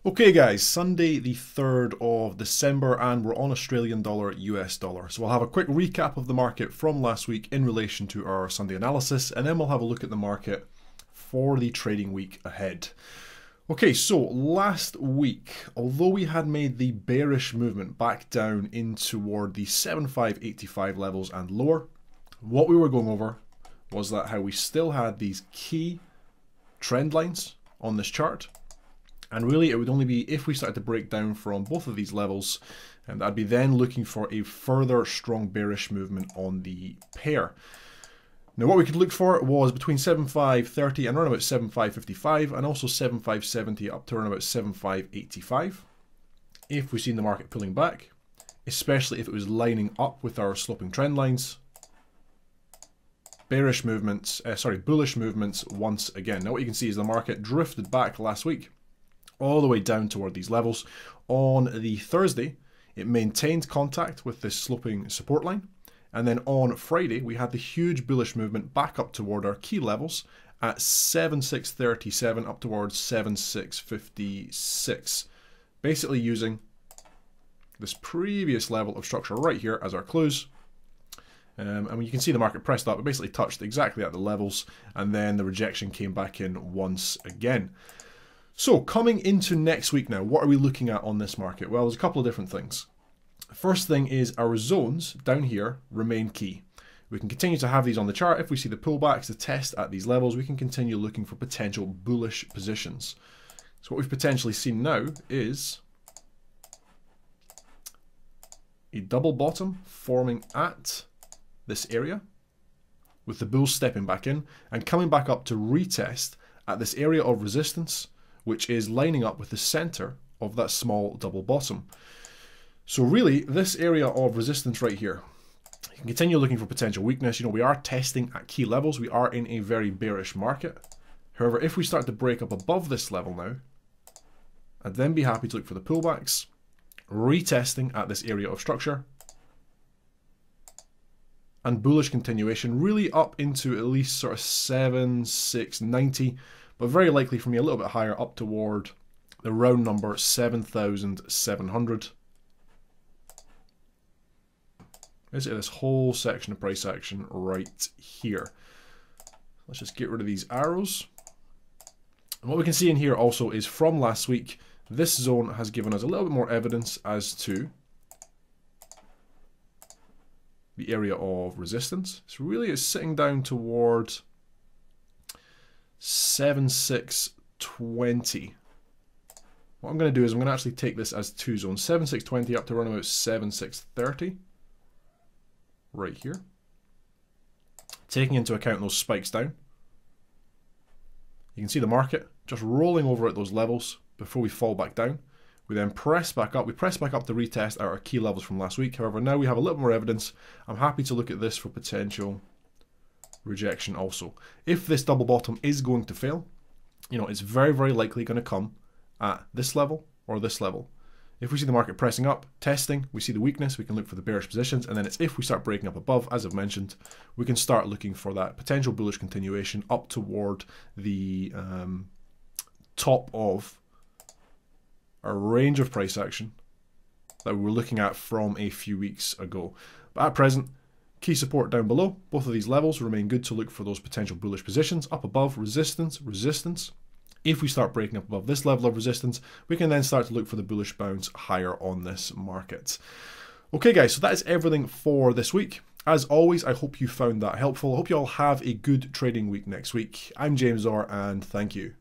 Okay guys, Sunday the 3rd of December and we're on Australian dollar, US dollar. So we'll have a quick recap of the market from last week in relation to our Sunday analysis, and then we'll have a look at the market for the trading week ahead. Okay, so last week, although we had made the bearish movement back down in toward the 7585 levels and lower, what we were going over was that how we still had these key trend lines on this chart. And really, it would only be if we started to break down from both of these levels, and I'd be then looking for a further strong bearish movement on the pair. Now, what we could look for was between 7530 and around about 7555, and also 7570 up to around about 7585. If we've seen the market pulling back, especially if it was lining up with our sloping trend lines, bullish movements once again. Now, what you can see is the market drifted back last week, all the way down toward these levels. On the Thursday, it maintained contact with this sloping support line. And then on Friday, we had the huge bullish movement back up toward our key levels at 7637 up towards 7656. Basically using this previous level of structure right here as our close. And you can see the market pressed up. It basically touched exactly at the levels, and then the rejection came back in once again. So coming into next week now, what are we looking at on this market? Well, there's a couple of different things. First thing is our zones down here remain key. We can continue to have these on the chart. If we see the pullbacks, the test at these levels, we can continue looking for potential bullish positions. So what we've potentially seen now is a double bottom forming at this area with the bulls stepping back in and coming back up to retest at this area of resistance, which is lining up with the center of that small double bottom. So really, this area of resistance right here, you can continue looking for potential weakness. You know, we are testing at key levels. We are in a very bearish market. However, if we start to break up above this level now, I'd then be happy to look for the pullbacks, retesting at this area of structure, and bullish continuation, really up into at least sort of 7690. But very likely for me a little bit higher up toward the round number 7,700. Basically this whole section of price action right here. Let's just get rid of these arrows. And what we can see in here also is from last week, this zone has given us a little bit more evidence as to the area of resistance. So really it's sitting down toward 7620. What I'm going to do is I'm going to actually take this as two zones, 7620 up to around about 7630, right here. Taking into account those spikes down, you can see the market just rolling over at those levels before we fall back down. We then press back up. We press back up to retest our key levels from last week. However, now we have a little more evidence. I'm happy to look at this for potential rejection also. If this double bottom is going to fail, you know, it's very, very likely going to come at this level or this level. If we see the market pressing up, testing, we see the weakness, we can look for the bearish positions, and then it's if we start breaking up above, as I've mentioned, we can start looking for that potential bullish continuation up toward the top of a range of price action that we were looking at from a few weeks ago. But at present, key support down below, both of these levels remain good to look for those potential bullish positions. Up above, resistance, resistance. If we start breaking up above this level of resistance, we can then start to look for the bullish bounce higher on this market. Okay guys, so that is everything for this week. As always, I hope you found that helpful. I hope you all have a good trading week next week. I'm James Orr, and thank you.